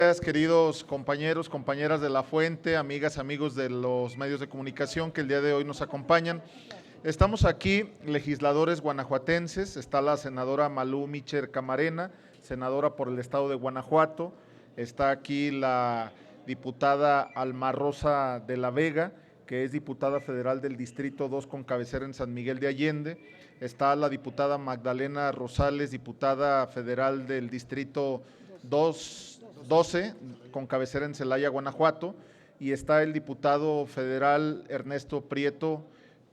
Gracias, queridos compañeros, compañeras de La Fuente, amigas, amigos de los medios de comunicación que el día de hoy nos acompañan. Estamos aquí, legisladores guanajuatenses, está la senadora Malú Micher Camarena, senadora por el estado de Guanajuato, está aquí la diputada Alma Rosa de la Vega, que es diputada federal del Distrito 2 con cabecera en San Miguel de Allende, está la diputada Magdalena Rosales, diputada federal del Distrito 12 con cabecera en Celaya, Guanajuato, y está el diputado federal Ernesto Prieto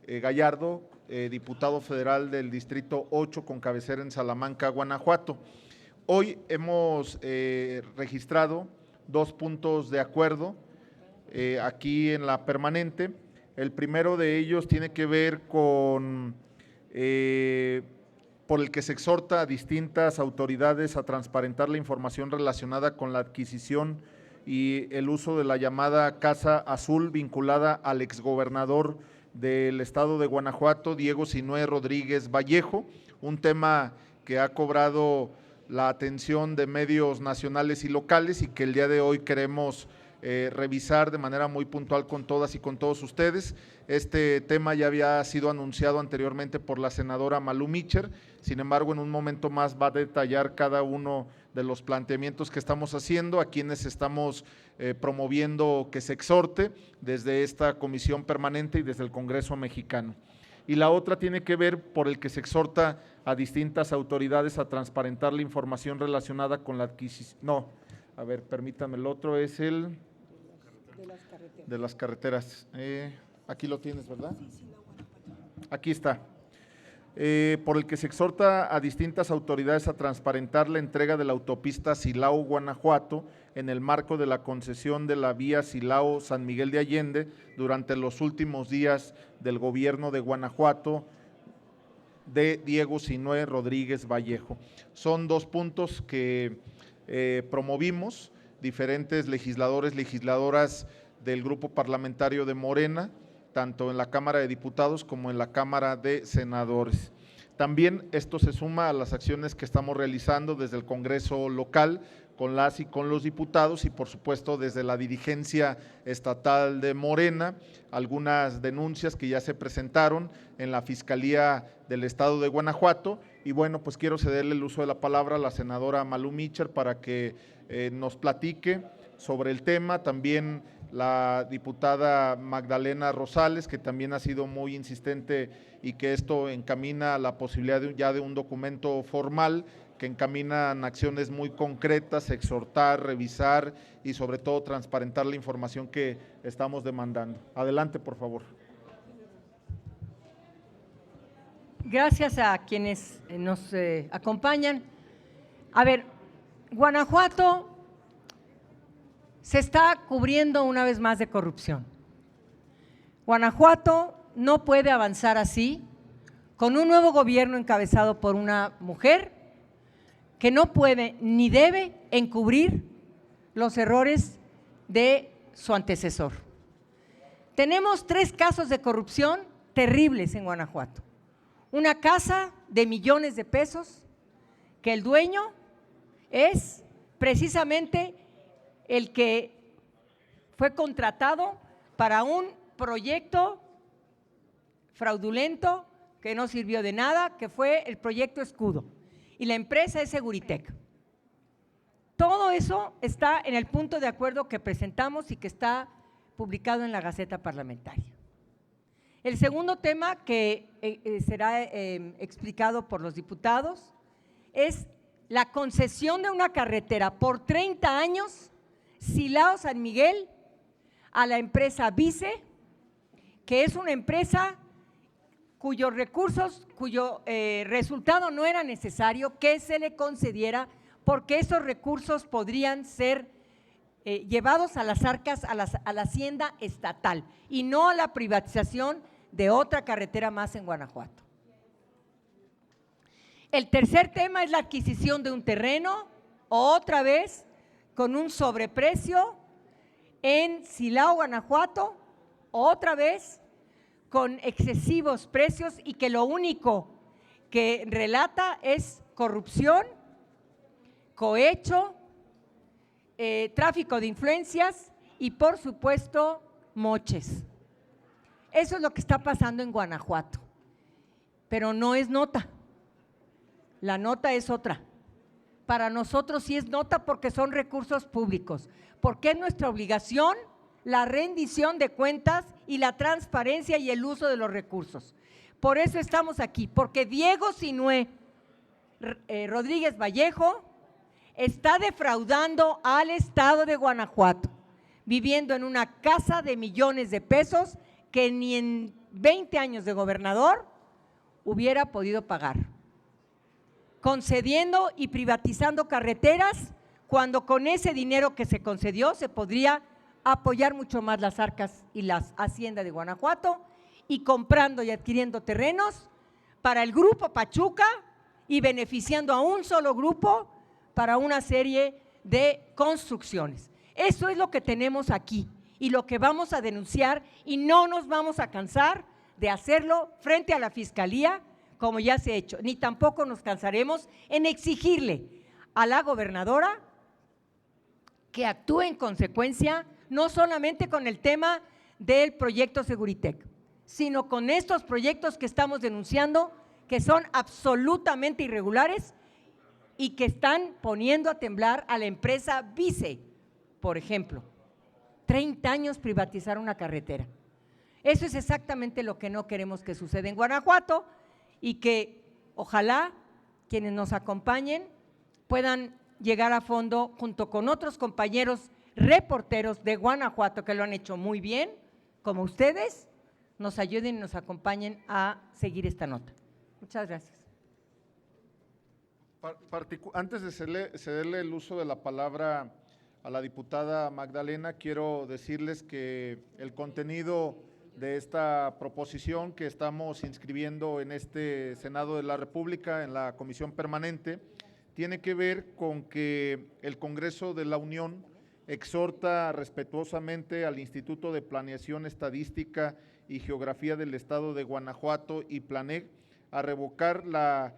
Gallardo, diputado federal del Distrito 8 con cabecera en Salamanca, Guanajuato. Hoy hemos registrado 2 puntos de acuerdo aquí en la permanente. El primero de ellos tiene que ver con por el que se exhorta a distintas autoridades a transparentar la información relacionada con la adquisición y el uso de la llamada Casa Azul vinculada al exgobernador del estado de Guanajuato, Diego Sinué Rodríguez Vallejo, un tema que ha cobrado la atención de medios nacionales y locales y que el día de hoy queremos revisar de manera muy puntual con todas y con todos ustedes. Este tema ya había sido anunciado anteriormente por la senadora Malú Micher, sin embargo en un momento más va a detallar cada uno de los planteamientos que estamos haciendo, a quienes estamos promoviendo que se exhorte desde esta comisión permanente y desde el Congreso mexicano. Y la otra tiene que ver por el que se exhorta a distintas autoridades a transparentar la información relacionada con la adquisición. No, a ver, permítame, el otro es el de las carreteras. Aquí lo tienes, ¿verdad? Aquí está. Por el que se exhorta a distintas autoridades a transparentar la entrega de la autopista Silao-Guanajuato en el marco de la concesión de la vía Silao-San Miguel de Allende durante los últimos días del gobierno de Guanajuato de Diego Sinué Rodríguez Vallejo. Son 2 puntos que promovimos diferentes legisladores, legisladoras del grupo parlamentario de Morena, tanto en la Cámara de Diputados como en la Cámara de Senadores. También esto se suma a las acciones que estamos realizando desde el Congreso local con las y con los diputados y por supuesto desde la dirigencia estatal de Morena, algunas denuncias que ya se presentaron en la Fiscalía del Estado de Guanajuato y bueno, pues quiero cederle el uso de la palabra a la senadora Malú Micher para que nos platique sobre el tema, también la diputada Magdalena Rosales, que también ha sido muy insistente y que esto encamina a la posibilidad ya de un documento formal que encaminan acciones muy concretas, exhortar, revisar y sobre todo transparentar la información que estamos demandando. Adelante, por favor. Gracias a quienes nos acompañan. A ver, Guanajuato se está cubriendo una vez más de corrupción. Guanajuato no puede avanzar así con un nuevo gobierno encabezado por una mujer que no puede ni debe encubrir los errores de su antecesor. Tenemos 3 casos de corrupción terribles en Guanajuato. Una casa de millones de pesos que el dueño es precisamente el que fue contratado para un proyecto fraudulento que no sirvió de nada, que fue el proyecto Escudo, y la empresa es Seguritech. Todo eso está en el punto de acuerdo que presentamos y que está publicado en la Gaceta Parlamentaria. El segundo tema que será explicado por los diputados es la concesión de una carretera por 30 años Silao-San Miguel a la empresa Vice, que es una empresa cuyos recursos, cuyo resultado no era necesario que se le concediera porque esos recursos podrían ser llevados a las arcas, a la hacienda estatal y no a la privatización de otra carretera más en Guanajuato. El tercer tema es la adquisición de un terreno, otra vez con un sobreprecio en Silao, Guanajuato, otra vez con excesivos precios y que lo único que relata es corrupción, cohecho tráfico de influencias y, por supuesto, moches. Eso es lo que está pasando en Guanajuato, pero no es nota. La nota es otra. Para nosotros sí es nota porque son recursos públicos, porque es nuestra obligación la rendición de cuentas y la transparencia y el uso de los recursos. Por eso estamos aquí, porque Diego Sinué Rodríguez Vallejo está defraudando al Estado de Guanajuato, viviendo en una casa de millones de pesos que ni en 20 años de gobernador hubiera podido pagar, concediendo y privatizando carreteras cuando con ese dinero que se concedió se podría apoyar mucho más las arcas y las haciendas de Guanajuato, y comprando y adquiriendo terrenos para el Grupo Pachuca y beneficiando a un solo grupo para una serie de construcciones. Eso es lo que tenemos aquí y lo que vamos a denunciar, y no nos vamos a cansar de hacerlo frente a la Fiscalía, como ya se ha hecho, ni tampoco nos cansaremos en exigirle a la gobernadora que actúe en consecuencia, no solamente con el tema del proyecto Seguritec, sino con estos proyectos que estamos denunciando, que son absolutamente irregulares y que están poniendo a temblar a la empresa Vice, por ejemplo. 30 años privatizar una carretera. Eso es exactamente lo que no queremos que suceda en Guanajuato, y que ojalá quienes nos acompañen puedan llegar a fondo junto con otros compañeros reporteros de Guanajuato que lo han hecho muy bien, como ustedes, nos ayuden y nos acompañen a seguir esta nota. Muchas gracias. Antes de cederle el uso de la palabra a la diputada Magdalena, quiero decirles que el contenido de esta proposición que estamos inscribiendo en este Senado de la República, en la Comisión Permanente, tiene que ver con que el Congreso de la Unión exhorta respetuosamente al Instituto de Planeación Estadística y Geografía del Estado de Guanajuato y Planeg a revocar la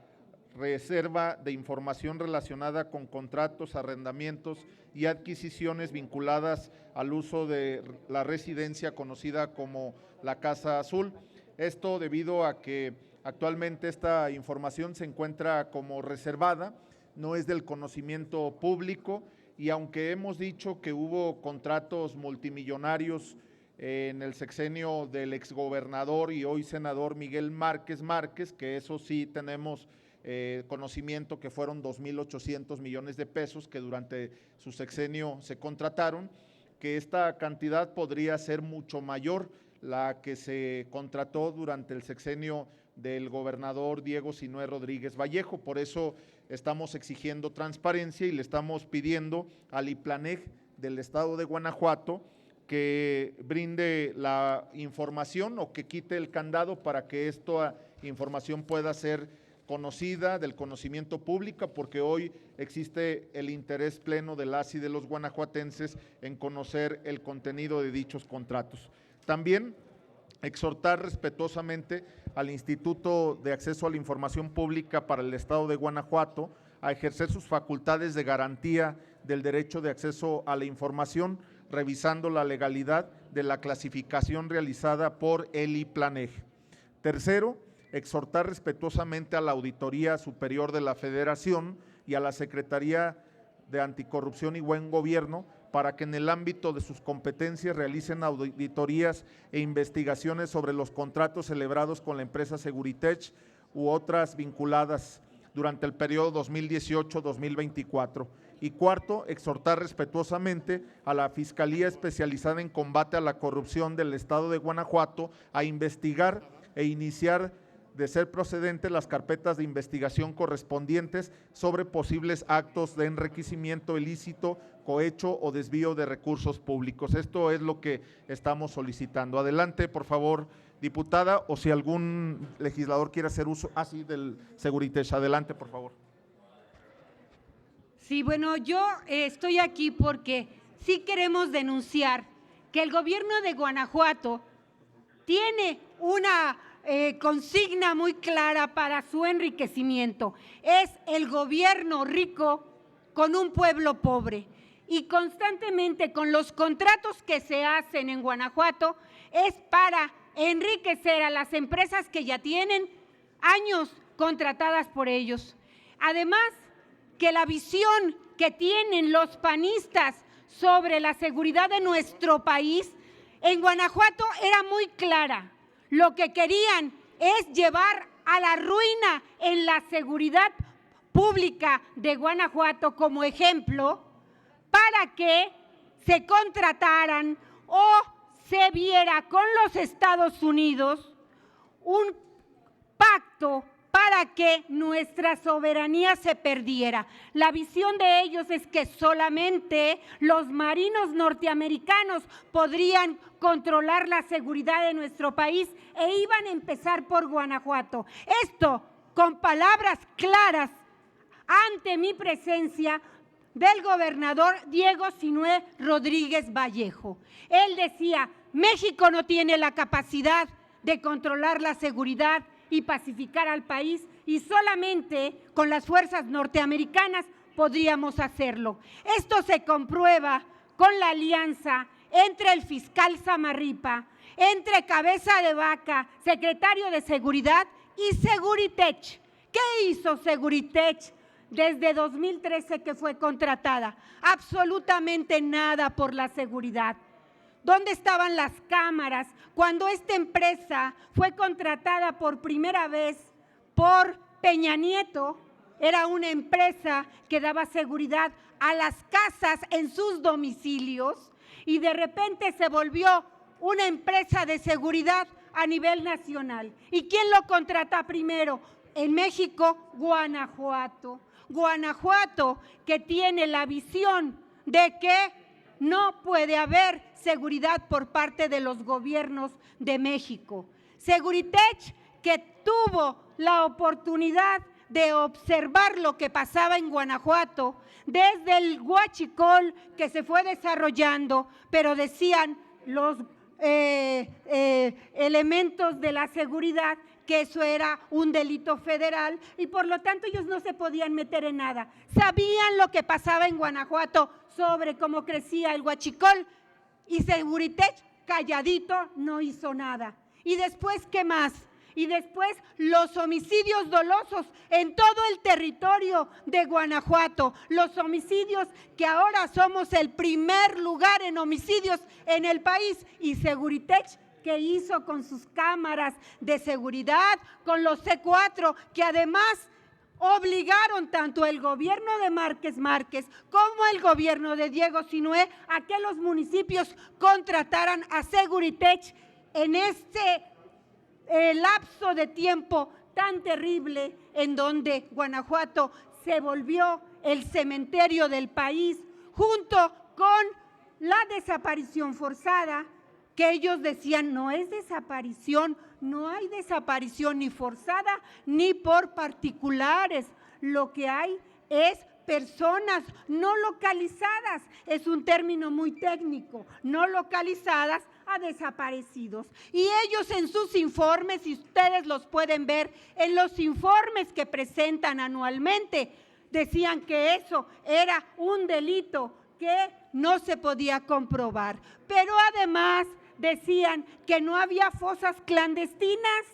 reserva de información relacionada con contratos, arrendamientos y adquisiciones vinculadas al uso de la residencia conocida como la Casa Azul. Esto debido a que actualmente esta información se encuentra como reservada, no es del conocimiento público, y aunque hemos dicho que hubo contratos multimillonarios en el sexenio del exgobernador y hoy senador Miguel Márquez Márquez, que eso sí tenemos conocimiento que fueron 2.800 millones de pesos que durante su sexenio se contrataron, que esta cantidad podría ser mucho mayor la que se contrató durante el sexenio del gobernador Diego Sinué Rodríguez Vallejo. Por eso estamos exigiendo transparencia y le estamos pidiendo al IPLANEG del estado de Guanajuato que brinde la información o que quite el candado para que esta información pueda ser conocida, del conocimiento público, porque hoy existe el interés pleno de las y de los guanajuatenses en conocer el contenido de dichos contratos. También exhortar respetuosamente al Instituto de Acceso a la Información Pública para el Estado de Guanajuato a ejercer sus facultades de garantía del derecho de acceso a la información, revisando la legalidad de la clasificación realizada por el IPLANEG. Tercero, exhortar respetuosamente a la Auditoría Superior de la Federación y a la Secretaría de Anticorrupción y Buen Gobierno para que en el ámbito de sus competencias realicen auditorías e investigaciones sobre los contratos celebrados con la empresa Seguritech u otras vinculadas durante el periodo 2018-2024. Y cuarto, exhortar respetuosamente a la Fiscalía Especializada en Combate a la Corrupción del Estado de Guanajuato a investigar e iniciar, de ser procedente, las carpetas de investigación correspondientes sobre posibles actos de enriquecimiento ilícito, cohecho o desvío de recursos públicos. Esto es lo que estamos solicitando. Adelante, por favor, diputada, o si algún legislador quiere hacer uso así del Seguritech. Adelante, por favor. Sí, bueno, yo estoy aquí porque sí queremos denunciar que el gobierno de Guanajuato tiene una consigna muy clara para su enriquecimiento. Es el gobierno rico con un pueblo pobre. y constantemente con los contratos que se hacen en Guanajuato es para enriquecer a las empresas que ya tienen años contratadas por ellos. Además, que la visión que tienen los panistas sobre la seguridad de nuestro país en Guanajuato era muy clara. Lo que querían es llevar a la ruina en la seguridad pública de Guanajuato como ejemplo para que se contrataran o se viera con los Estados Unidos un pacto para que nuestra soberanía se perdiera. La visión de ellos es que solamente los marinos norteamericanos podrían controlar la seguridad de nuestro país e iban a empezar por Guanajuato. Esto con palabras claras ante mi presencia del gobernador Diego Sinúe Rodríguez Vallejo. Él decía, México no tiene la capacidad de controlar la seguridad y pacificar al país y solamente con las fuerzas norteamericanas podríamos hacerlo. Esto se comprueba con la alianza entre el fiscal Samarripa, entre Cabeza de Vaca, secretario de Seguridad, y Seguritech. ¿Qué hizo Seguritech desde 2013 que fue contratada? Absolutamente nada por la seguridad. ¿Dónde estaban las cámaras cuando esta empresa fue contratada por primera vez por Peña Nieto? Era una empresa que daba seguridad a las casas en sus domicilios y de repente se volvió una empresa de seguridad a nivel nacional. ¿Y quién lo contrata primero? En México, Guanajuato. Guanajuato, que tiene la visión de que no puede haber seguridad por parte de los gobiernos de México. Seguritech, que tuvo la oportunidad de observar lo que pasaba en Guanajuato desde el huachicol que se fue desarrollando, pero decían los elementos de la seguridad que eso era un delito federal y por lo tanto ellos no se podían meter en nada. Sabían lo que pasaba en Guanajuato sobre cómo crecía el huachicol y Seguritech calladito no hizo nada. Y después, ¿qué más? Y después los homicidios dolosos en todo el territorio de Guanajuato, los homicidios que ahora somos el primer lugar en homicidios en el país y Seguritech, ¿qué hizo con sus cámaras de seguridad, con los C4, que además obligaron tanto el gobierno de Márquez Márquez como el gobierno de Diego Sinúe a que los municipios contrataran a Seguritech en este lapso de tiempo tan terrible en donde Guanajuato se volvió el cementerio del país junto con la desaparición forzada, que ellos decían no es desaparición, no hay desaparición ni forzada ni por particulares, lo que hay es personas no localizadas, es un término muy técnico, no localizadas a desaparecidos. Y ellos en sus informes, si ustedes los pueden ver, en los informes que presentan anualmente, decían que eso era un delito que no se podía comprobar. Pero además decían que no había fosas clandestinas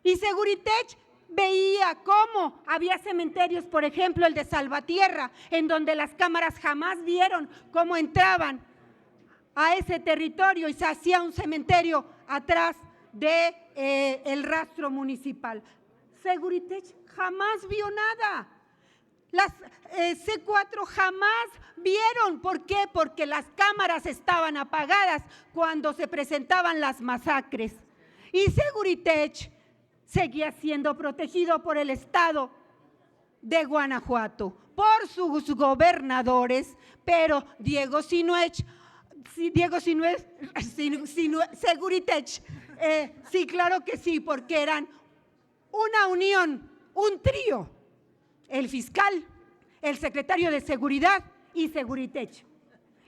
y Seguritech veía cómo había cementerios, por ejemplo, el de Salvatierra, en donde las cámaras jamás vieron cómo entraban a ese territorio y se hacía un cementerio atrás de el rastro municipal. Seguritech jamás vio nada. Las C4 jamás vieron. ¿Por qué? Porque las cámaras estaban apagadas cuando se presentaban las masacres. Y Seguritech seguía siendo protegido por el Estado de Guanajuato, por sus gobernadores, pero Seguritech, sí, claro que sí, porque eran una unión, un trío, el fiscal, el secretario de Seguridad y Seguritech.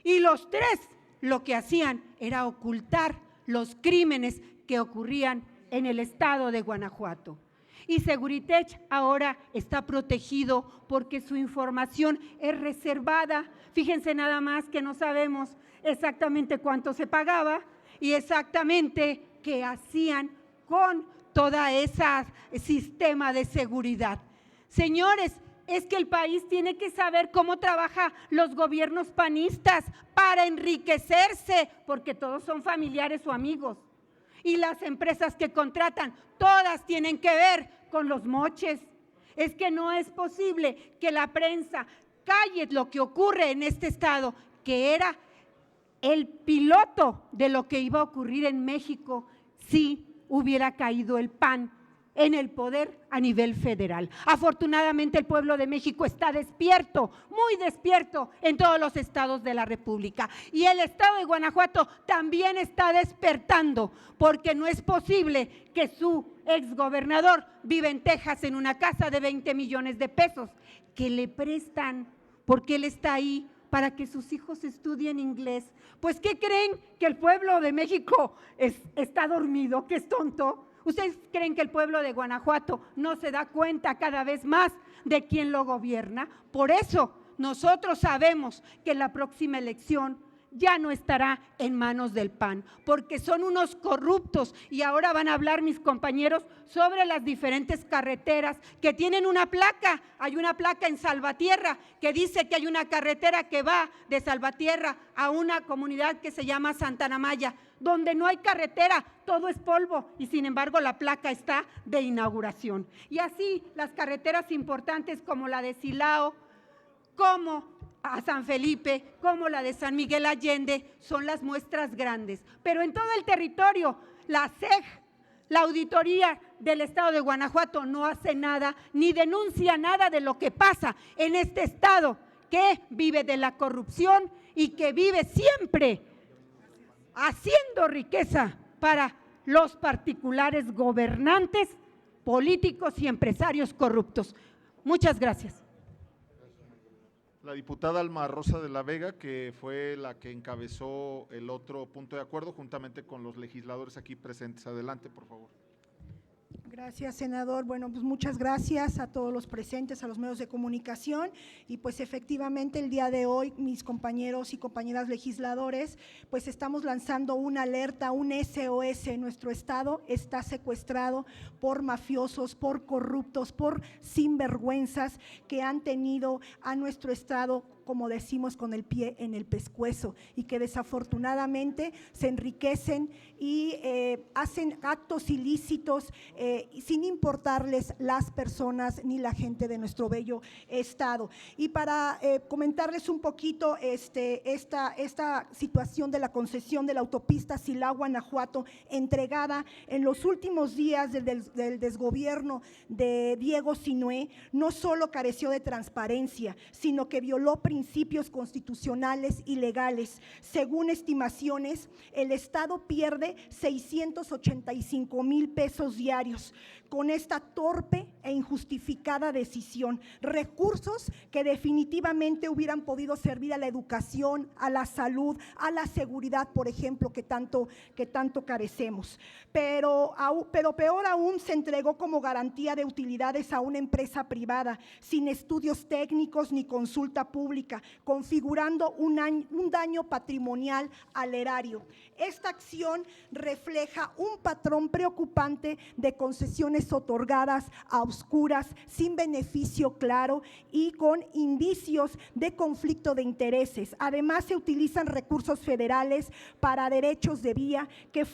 Y los tres lo que hacían era ocultar los crímenes que ocurrían en el estado de Guanajuato. Y Seguritech ahora está protegido porque su información es reservada. Fíjense nada más que no sabemos exactamente cuánto se pagaba y exactamente qué hacían con toda ese sistema de seguridad. Señores, es que el país tiene que saber cómo trabajan los gobiernos panistas para enriquecerse, porque todos son familiares o amigos. Y las empresas que contratan, todas tienen que ver con los moches. Es que no es posible que la prensa calle lo que ocurre en este estado, que era el piloto de lo que iba a ocurrir en México si hubiera caído el PAN en el poder a nivel federal. Afortunadamente el pueblo de México está despierto, muy despierto en todos los estados de la República. Y el estado de Guanajuato también está despertando, porque no es posible que su exgobernador vive en Texas en una casa de 20 millones de pesos que le prestan, porque él está ahí para que sus hijos estudien inglés. Pues, ¿qué creen? ¿Que el pueblo de México está dormido, que es tonto? ¿Ustedes creen que el pueblo de Guanajuato no se da cuenta cada vez más de quién lo gobierna? Por eso nosotros sabemos que la próxima elección ya no estará en manos del PAN, porque son unos corruptos. Y ahora van a hablar mis compañeros sobre las diferentes carreteras que tienen una placa. Hay una placa en Salvatierra que dice que hay una carretera que va de Salvatierra a una comunidad que se llama Santana Maya, donde no hay carretera, todo es polvo, y sin embargo la placa está de inauguración. Y así las carreteras importantes como la de Silao, como a San Felipe, como la de San Miguel Allende, son las muestras grandes. Pero en todo el territorio, la SEG, la auditoría del estado de Guanajuato, no hace nada, ni denuncia nada de lo que pasa en este estado, que vive de la corrupción y que vive siempre haciendo riqueza para los particulares gobernantes, políticos y empresarios corruptos. Muchas gracias. La diputada Alma Rosa de la Vega, que fue la que encabezó el otro punto de acuerdo, juntamente con los legisladores aquí presentes. Adelante, por favor. Gracias, senador. Bueno, pues muchas gracias a todos los presentes, a los medios de comunicación, y pues efectivamente el día de hoy mis compañeros y compañeras legisladores pues estamos lanzando una alerta, un SOS. Nuestro estado está secuestrado por mafiosos, por corruptos, por sinvergüenzas que han tenido a nuestro estado, como decimos, con el pie en el pescuezo, y que desafortunadamente se enriquecen y hacen actos ilícitos sin importarles las personas ni la gente de nuestro bello estado. Y para comentarles un poquito esta situación de la concesión de la autopista Silao-Guanajuato, entregada en los últimos días del desgobierno de Diego Sinue, no solo careció de transparencia, sino que violó principios constitucionales y legales. Según estimaciones, el Estado pierde 685,000 pesos diarios con esta torpe e injustificada decisión, recursos que definitivamente hubieran podido servir a la educación, a la salud, a la seguridad, por ejemplo, que tanto carecemos. Pero peor aún, se entregó como garantía de utilidades a una empresa privada, sin estudios técnicos ni consulta pública, configurando un daño patrimonial al erario. Esta acción refleja un patrón preocupante de concesiones otorgadas a oscuras, sin beneficio claro y con indicios de conflicto de intereses. Además, se utilizan recursos federales para derechos de vía que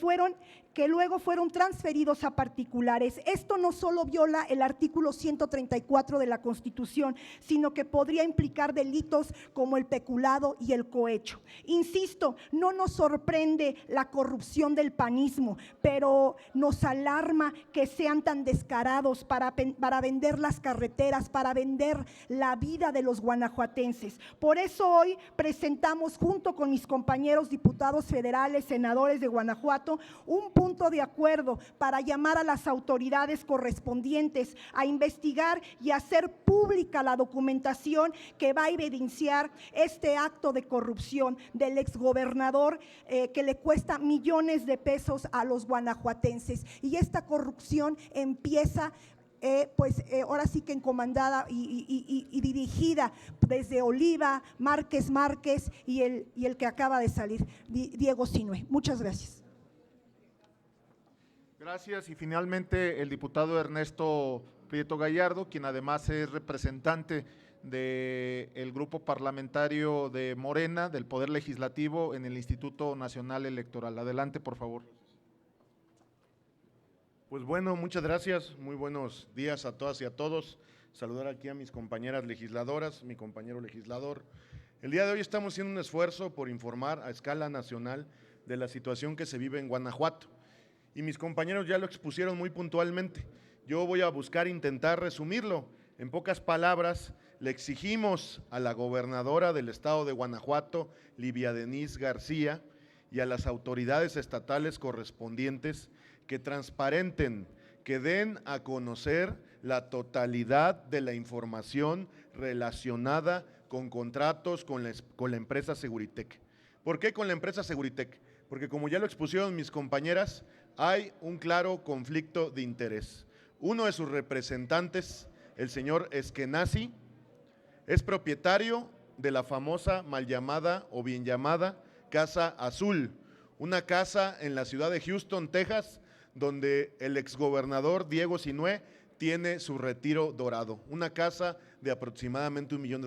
luego fueron transferidos a particulares. Esto no solo viola el artículo 134 de la Constitución, sino que podría implicar delitos como el peculado y el cohecho. Insisto, no nos sorprende la corrupción del panismo, pero nos alarma que sean tan descarados para vender las carreteras, para vender la vida de los guanajuatenses. Por eso hoy presentamos, junto con mis compañeros diputados federales, senadores de Guanajuato, un punto de acuerdo para llamar a las autoridades correspondientes a investigar y hacer pública la documentación que va a evidenciar este acto de corrupción del exgobernador que le cuesta millones de pesos a los guanajuatenses. Y esta corrupción empieza ahora sí que encomendada y dirigida desde Oliva, Márquez y el que acaba de salir, Diego Sinue. Muchas gracias. Gracias. Y finalmente el diputado Ernesto Prieto Gallardo, quien además es representante del grupo parlamentario de Morena, del Poder Legislativo en el Instituto Nacional Electoral. Adelante, por favor. Pues bueno, muchas gracias, muy buenos días a todas y a todos. Saludar aquí a mis compañeras legisladoras, mi compañero legislador. El día de hoy estamos haciendo un esfuerzo por informar a escala nacional de la situación que se vive en Guanajuato. Y mis compañeros ya lo expusieron muy puntualmente. Yo voy a buscar intentar resumirlo. En pocas palabras, le exigimos a la gobernadora del estado de Guanajuato, Livia Denisse García, y a las autoridades estatales correspondientes que transparenten, que den a conocer la totalidad de la información relacionada con contratos con la empresa Seguritech. ¿Por qué con la empresa Seguritech? Porque como ya lo expusieron mis compañeras, hay un claro conflicto de interés. Uno de sus representantes, el señor Eskenazi, es propietario de la famosa mal llamada o bien llamada Casa Azul, una casa en la ciudad de Houston, Texas, donde el exgobernador Diego Sinue tiene su retiro dorado, una casa de aproximadamente $1 millón,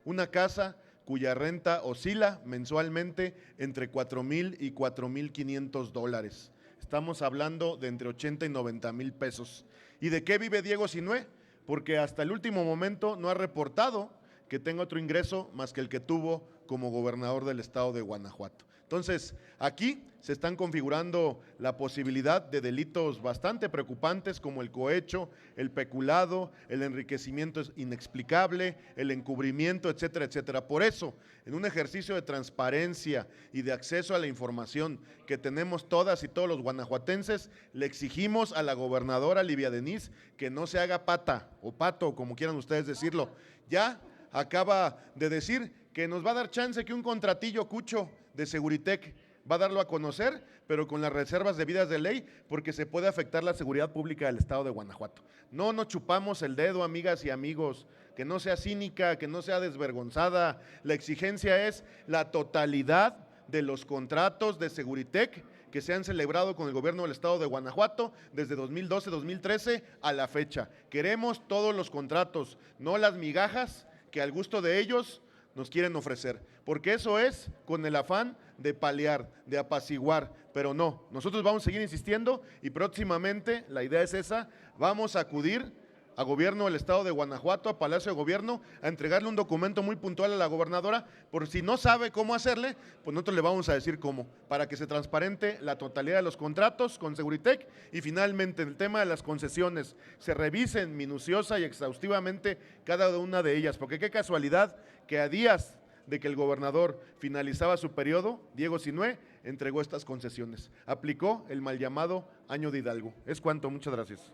una casa cuya renta oscila mensualmente entre $4,000 y $4,500. Estamos hablando de entre 80 y 90 mil pesos. ¿Y de qué vive Diego Sinue? Porque hasta el último momento no ha reportado que tenga otro ingreso más que el que tuvo como gobernador del estado de Guanajuato. Entonces, aquí se están configurando la posibilidad de delitos bastante preocupantes como el cohecho, el peculado, el enriquecimiento inexplicable, el encubrimiento, etcétera, etcétera. Por eso, en un ejercicio de transparencia y de acceso a la información que tenemos todas y todos los guanajuatenses, le exigimos a la gobernadora Livia Denisse que no se haga pata o pato, como quieran ustedes decirlo. Ya acaba de decir que nos va a dar chance que un contratillo cucho de Seguritech va a darlo a conocer, pero con las reservas debidas de ley, porque se puede afectar la seguridad pública del estado de Guanajuato. No nos chupamos el dedo, amigas y amigos, que no sea cínica, que no sea desvergonzada. La exigencia es la totalidad de los contratos de Seguritech que se han celebrado con el gobierno del estado de Guanajuato desde 2012-2013 a la fecha. Queremos todos los contratos, no las migajas que al gusto de ellos nos quieren ofrecer, porque eso es con el afán de paliar, de apaciguar, pero no, nosotros vamos a seguir insistiendo y próximamente, la idea es esa, vamos a acudir a gobierno del estado de Guanajuato, a Palacio de Gobierno, a entregarle un documento muy puntual a la gobernadora, por si no sabe cómo hacerle, pues nosotros le vamos a decir cómo, para que se transparente la totalidad de los contratos con Seguritech y finalmente el tema de las concesiones, se revisen minuciosa y exhaustivamente cada una de ellas, porque qué casualidad que a días de que el gobernador finalizaba su periodo, Diego Sinue entregó estas concesiones, aplicó el mal llamado Año de Hidalgo. Es cuanto, muchas gracias.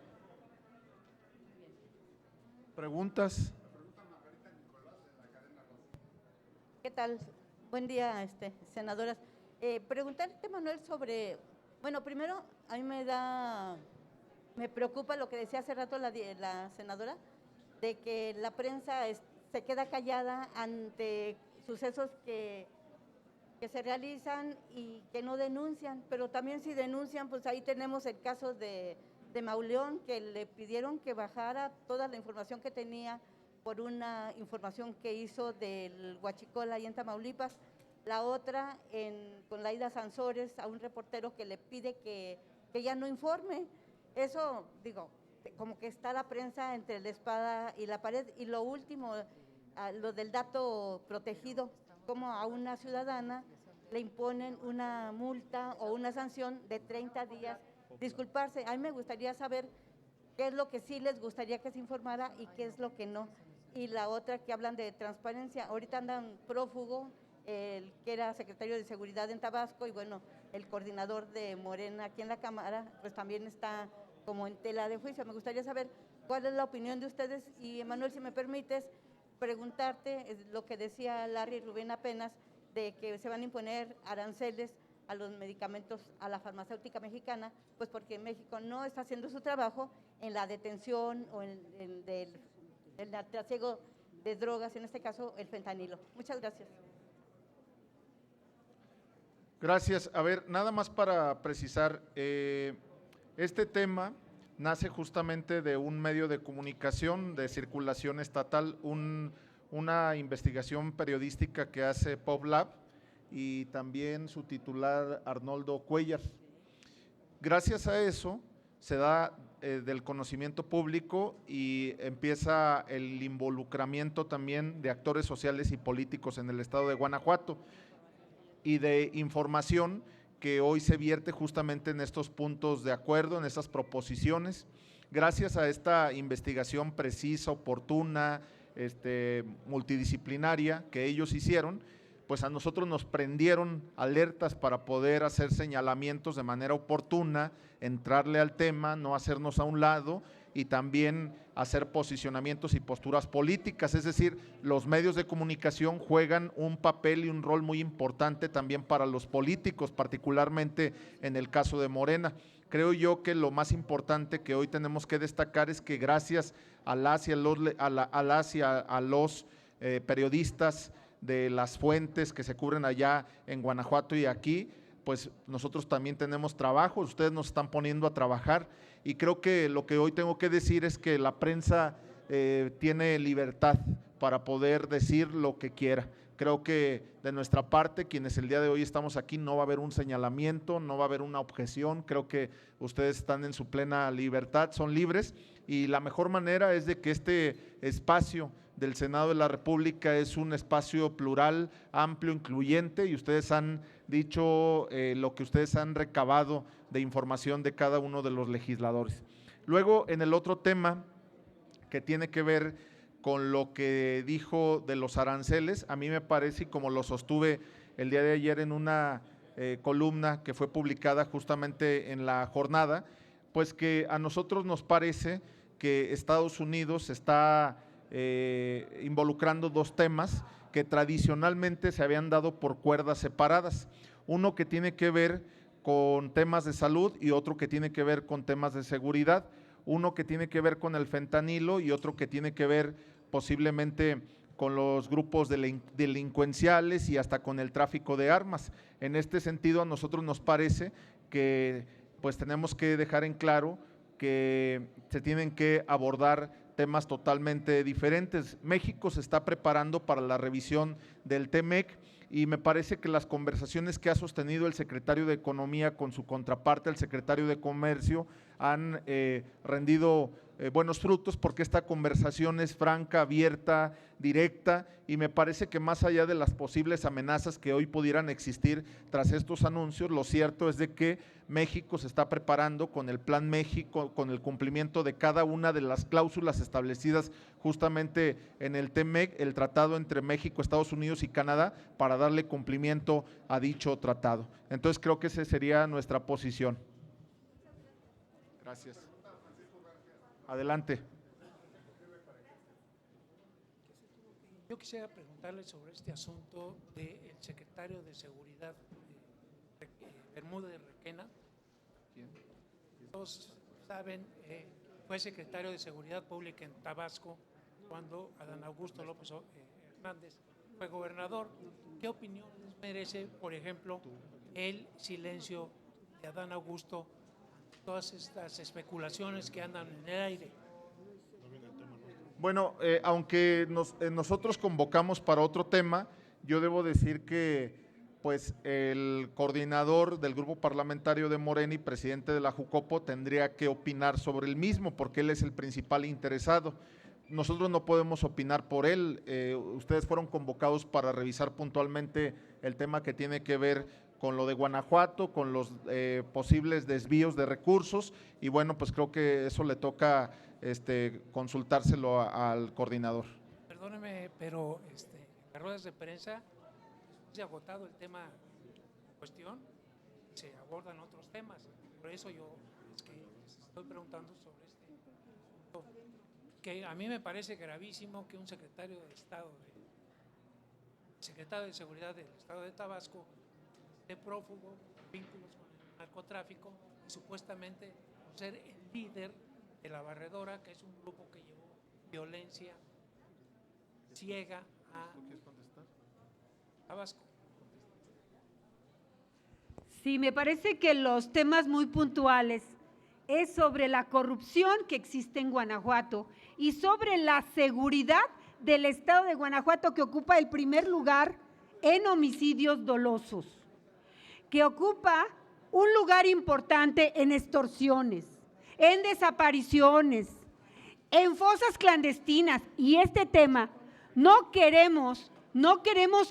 ¿Preguntas? ¿Qué tal? Buen día, senadoras. Preguntarte, Manuel, sobre, bueno, primero, a mí me preocupa lo que decía hace rato la senadora, de que la prensa se queda callada ante sucesos que se realizan y que no denuncian, pero también si denuncian, pues ahí tenemos el caso de Mauleón, que le pidieron que bajara toda la información que tenía por una información que hizo del Huachicol ahí en Tamaulipas. La otra con Laida Sansores, a un reportero que le pide que ya no informe. Eso, digo, como que está la prensa entre la espada y la pared. Y lo último, lo del dato protegido, como a una ciudadana le imponen una multa o una sanción de 30 días disculparse. A mí me gustaría saber qué es lo que sí les gustaría que se informara y qué es lo que no. Y la otra, que hablan de transparencia, ahorita andan prófugo, el que era secretario de Seguridad en Tabasco y bueno, el coordinador de Morena aquí en la Cámara, pues también está como en tela de juicio. Me gustaría saber cuál es la opinión de ustedes y, Manuel, si me permites, preguntarte lo que decía Larry Rubén apenas, de que se van a imponer aranceles a los medicamentos a la farmacéutica mexicana, pues porque México no está haciendo su trabajo en la detención o en el trasiego de drogas, en este caso el fentanilo. Muchas gracias. Gracias. A ver, nada más para precisar, este tema nace justamente de un medio de comunicación de circulación estatal, una investigación periodística que hace PopLab y también su titular Arnoldo Cuellar. Gracias a eso se da del conocimiento público y empieza el involucramiento también de actores sociales y políticos en el estado de Guanajuato y de información que hoy se vierte justamente en estos puntos de acuerdo, en estas proposiciones. Gracias a esta investigación precisa, oportuna, multidisciplinaria que ellos hicieron, pues a nosotros nos prendieron alertas para poder hacer señalamientos de manera oportuna, entrarle al tema, no hacernos a un lado y también hacer posicionamientos y posturas políticas, es decir, los medios de comunicación juegan un papel y un rol muy importante también para los políticos, particularmente en el caso de Morena. Creo yo que lo más importante que hoy tenemos que destacar es que gracias a las y a los periodistas de las fuentes que se cubren allá en Guanajuato y aquí, pues nosotros también tenemos trabajo, ustedes nos están poniendo a trabajar y creo que lo que hoy tengo que decir es que la prensa tiene libertad para poder decir lo que quiera. Creo que de nuestra parte, quienes el día de hoy estamos aquí, no va a haber un señalamiento, no va a haber una objeción, creo que ustedes están en su plena libertad, son libres y la mejor manera es de que este espacio del Senado de la República es un espacio plural, amplio, incluyente y ustedes han dicho lo que ustedes han recabado de información de cada uno de los legisladores. Luego, en el otro tema que tiene que ver con lo que dijo de los aranceles, a mí me parece, y como lo sostuve el día de ayer en una columna que fue publicada justamente en la jornada, pues que a nosotros nos parece que Estados Unidos está involucrando dos temas que tradicionalmente se habían dado por cuerdas separadas. Uno que tiene que ver con temas de salud y otro que tiene que ver con temas de seguridad. Uno que tiene que ver con el fentanilo y otro que tiene que ver posiblemente con los grupos delincuenciales y hasta con el tráfico de armas. En este sentido, a nosotros nos parece que pues tenemos que dejar en claro que se tienen que abordar temas totalmente diferentes. México se está preparando para la revisión del TEMEC y me parece que las conversaciones que ha sostenido el secretario de Economía con su contraparte, el secretario de Comercio, han rendido buenos frutos porque esta conversación es franca, abierta, directa y me parece que más allá de las posibles amenazas que hoy pudieran existir tras estos anuncios, lo cierto es de que México se está preparando con el Plan México, con el cumplimiento de cada una de las cláusulas establecidas justamente en el TEMEC, el tratado entre México, Estados Unidos y Canadá, para darle cumplimiento a dicho tratado. Entonces creo que esa sería nuestra posición. Gracias. Adelante. Yo quisiera preguntarle sobre este asunto del secretario de Seguridad, Bermúdez Requena. Todos saben, fue secretario de Seguridad Pública en Tabasco cuando Adán Augusto López Hernández fue gobernador. ¿Qué opinión les merece, por ejemplo, el silencio de Adán Augusto, todas estas especulaciones que andan en el aire? Bueno, aunque nosotros convocamos para otro tema, yo debo decir que pues el coordinador del grupo parlamentario de Morena y presidente de la Jucopo tendría que opinar sobre el mismo porque él es el principal interesado. Nosotros no podemos opinar por él, ustedes fueron convocados para revisar puntualmente el tema que tiene que ver con lo de Guanajuato, con los posibles desvíos de recursos y bueno, pues creo que eso le toca consultárselo al coordinador. Perdóneme, pero en las ruedas de prensa se ha agotado el tema en cuestión, se abordan otros temas, por eso yo es que les estoy preguntando sobre que a mí me parece gravísimo que un secretario de Estado, secretario de Seguridad del Estado de Tabasco, de prófugo, vínculos con el narcotráfico y supuestamente por ser el líder de la Barredora, que es un grupo que llevó violencia ciega a Tabasco. Sí, me parece que los temas muy puntuales es sobre la corrupción que existe en Guanajuato y sobre la seguridad del estado de Guanajuato, que ocupa el primer lugar en homicidios dolosos, que ocupa un lugar importante en extorsiones, en desapariciones, en fosas clandestinas. Y este tema no queremos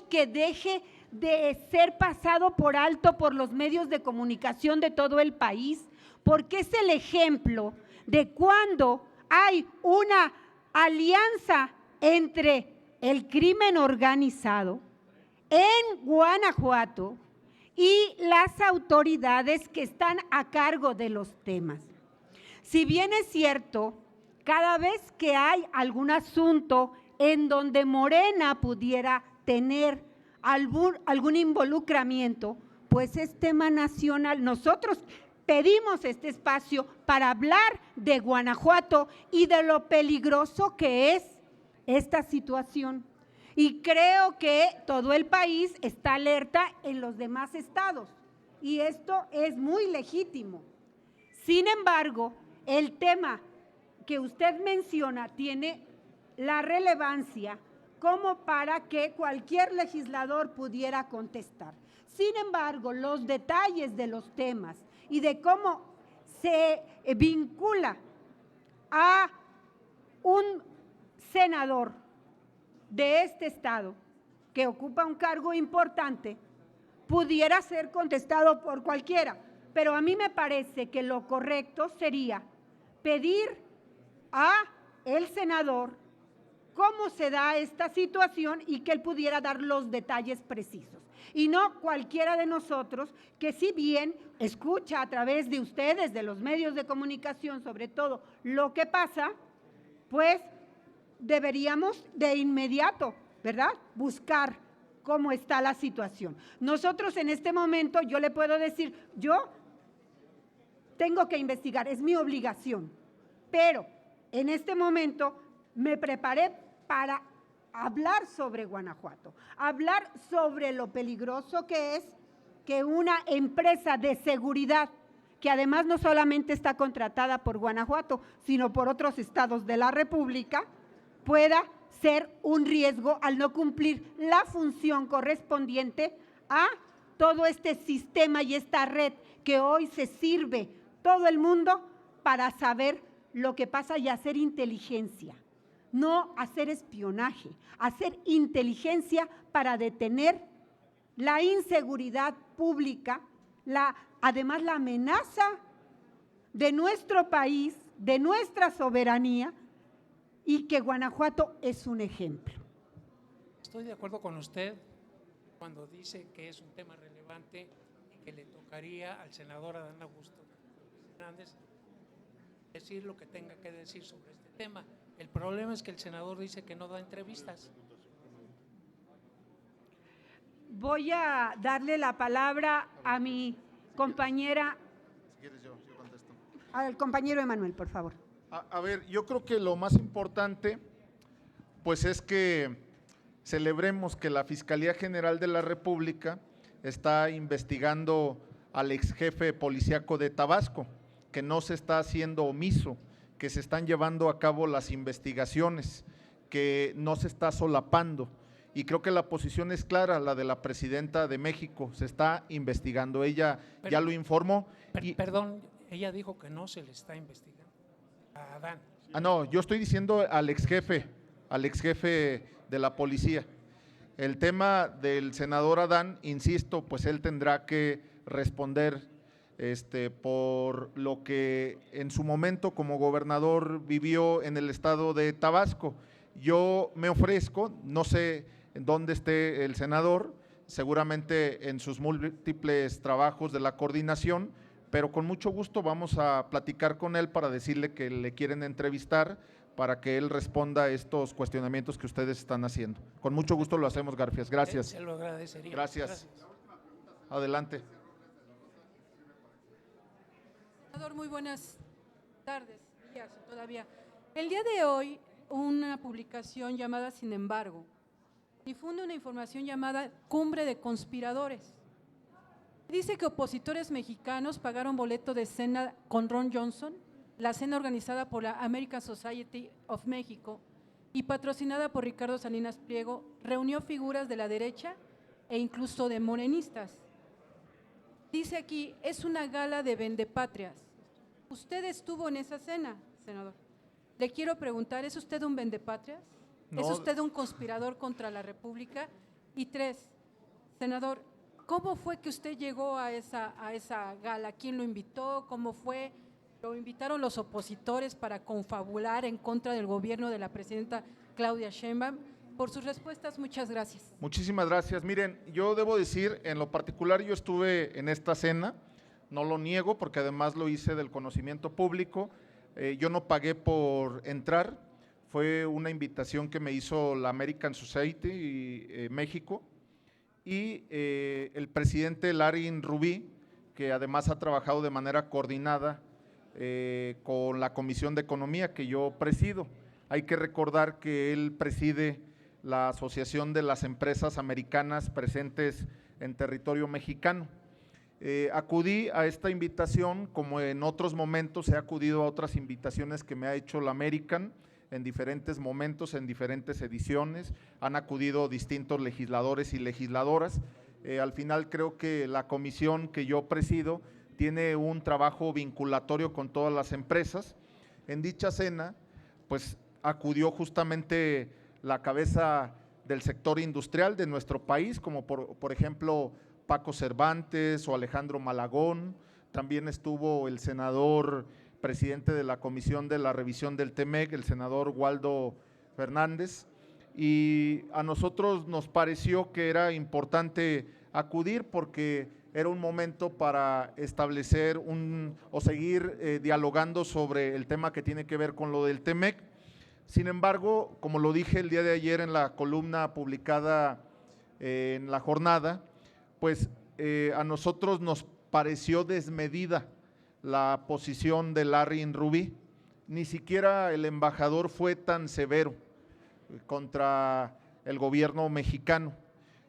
que deje de ser pasado por alto por los medios de comunicación de todo el país, porque es el ejemplo de cuando hay una alianza entre el crimen organizado en Guanajuato y las autoridades que están a cargo de los temas. Si bien es cierto, cada vez que hay algún asunto en donde Morena pudiera tener algún involucramiento, pues es tema nacional. Nosotros pedimos este espacio para hablar de Guanajuato y de lo peligroso que es esta situación. Y creo que todo el país está alerta en los demás estados y esto es muy legítimo. Sin embargo, el tema que usted menciona tiene la relevancia como para que cualquier legislador pudiera contestar. Sin embargo, los detalles de los temas y de cómo se vincula a un senador de este estado que ocupa un cargo importante, pudiera ser contestado por cualquiera, pero a mí me parece que lo correcto sería pedir a el senador cómo se da esta situación y que él pudiera dar los detalles precisos. Y no cualquiera de nosotros que, si bien escucha a través de ustedes, de los medios de comunicación, sobre todo lo que pasa, pues deberíamos de inmediato, ¿verdad?, buscar cómo está la situación. Nosotros en este momento, yo le puedo decir, yo tengo que investigar, es mi obligación, pero en este momento me preparé para hablar sobre Guanajuato, hablar sobre lo peligroso que es que una empresa de seguridad, que además no solamente está contratada por Guanajuato, sino por otros estados de la República, pueda ser un riesgo al no cumplir la función correspondiente a todo este sistema y esta red que hoy se sirve todo el mundo para saber lo que pasa y hacer inteligencia. No hacer espionaje, hacer inteligencia para detener la inseguridad pública, además la amenaza de nuestro país, de nuestra soberanía, y que Guanajuato es un ejemplo. Estoy de acuerdo con usted cuando dice que es un tema relevante y que le tocaría al senador Adán Augusto Hernández decir lo que tenga que decir sobre este tema. El problema es que el senador dice que no da entrevistas. Voy a darle la palabra a mi compañera, Si quieres yo contesto. al compañero Emanuel, por favor. A ver, yo creo que lo más importante, pues es que celebremos que la Fiscalía General de la República está investigando al ex jefe policíaco de Tabasco, que no se está haciendo omiso, que se están llevando a cabo las investigaciones, que no se está solapando. Y creo que la posición es clara, la de la presidenta de México, se está investigando, ella ya lo informó. Perdón, ella dijo que no se le está investigando a Adán. No, yo estoy diciendo al ex jefe de la policía. El tema del senador Adán, insisto, pues él tendrá que responder por lo que en su momento como gobernador vivió en el estado de Tabasco. Yo me ofrezco, no sé en dónde esté el senador, seguramente en sus múltiples trabajos de la coordinación, pero con mucho gusto vamos a platicar con él para decirle que le quieren entrevistar para que él responda a estos cuestionamientos que ustedes están haciendo. Con mucho gusto lo hacemos, Garfias. Gracias. Se lo agradecería. Gracias. Adelante. Senador, muy buenas tardes, días todavía. El día de hoy, una publicación llamada Sin embargo, difunde una información llamada Cumbre de Conspiradores. Dice que opositores mexicanos pagaron boleto de cena con Ron Johnson, la cena organizada por la American Society of Mexico y patrocinada por Ricardo Salinas Pliego, reunió figuras de la derecha e incluso de morenistas. Dice aquí, es una gala de vendepatrias. ¿Usted estuvo en esa cena, senador? Le quiero preguntar, ¿es usted un vendepatrias? No. ¿Es usted un conspirador contra la República? Y 3, senador, ¿cómo fue que usted llegó a esa gala? ¿Quién lo invitó? ¿Cómo fue? ¿Lo invitaron los opositores para confabular en contra del gobierno de la presidenta Claudia Sheinbaum? Por sus respuestas, muchas gracias. Muchísimas gracias. Miren, yo debo decir, en lo particular yo estuve en esta cena, no lo niego porque además lo hice del conocimiento público, yo no pagué por entrar, fue una invitación que me hizo la American Society México y el presidente Larry Rubí, que además ha trabajado de manera coordinada con la Comisión de Economía que yo presido. Hay que recordar que él preside la Asociación de las Empresas Americanas presentes en territorio mexicano. Acudí a esta invitación, como en otros momentos he acudido a otras invitaciones que me ha hecho la American en diferentes momentos, en diferentes ediciones, han acudido distintos legisladores y legisladoras. Al final creo que la comisión que yo presido tiene un trabajo vinculatorio con todas las empresas. En dicha cena, pues acudió justamente la cabeza del sector industrial de nuestro país, como por ejemplo Paco Cervantes o Alejandro Malagón, también estuvo el senador presidente de la Comisión de la Revisión del TEMEC, el senador Waldo Fernández, y a nosotros nos pareció que era importante acudir porque era un momento para establecer o seguir dialogando sobre el tema que tiene que ver con lo del TEMEC. Sin embargo, como lo dije el día de ayer en la columna publicada en La Jornada, pues a nosotros nos pareció desmedida la posición de Larry Rubí. Ni siquiera el embajador fue tan severo contra el gobierno mexicano.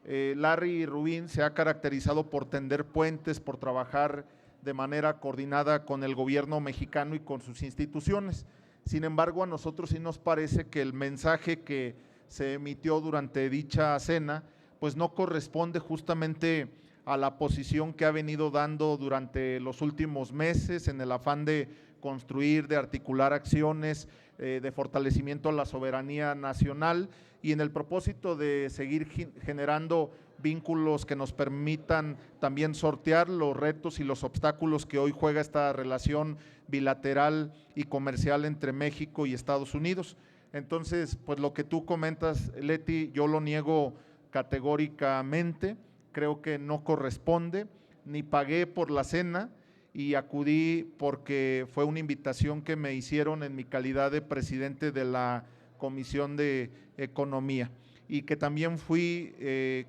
Larry Rubí se ha caracterizado por tender puentes, por trabajar de manera coordinada con el gobierno mexicano y con sus instituciones. Sin embargo, a nosotros sí nos parece que el mensaje que se emitió durante dicha cena pues no corresponde justamente a la posición que ha venido dando durante los últimos meses en el afán de construir, de articular acciones de fortalecimiento a la soberanía nacional y en el propósito de seguir generando vínculos que nos permitan también sortear los retos y los obstáculos que hoy juega esta relación bilateral y comercial entre México y Estados Unidos. Entonces, pues lo que tú comentas, Leti, yo lo niego categóricamente, creo que no corresponde, ni pagué por la cena y acudí porque fue una invitación que me hicieron en mi calidad de presidente de la Comisión de Economía y que también fui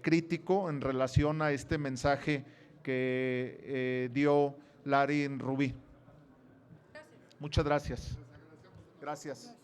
crítico en relación a este mensaje que dio Larry Rubí. Muchas gracias. Gracias.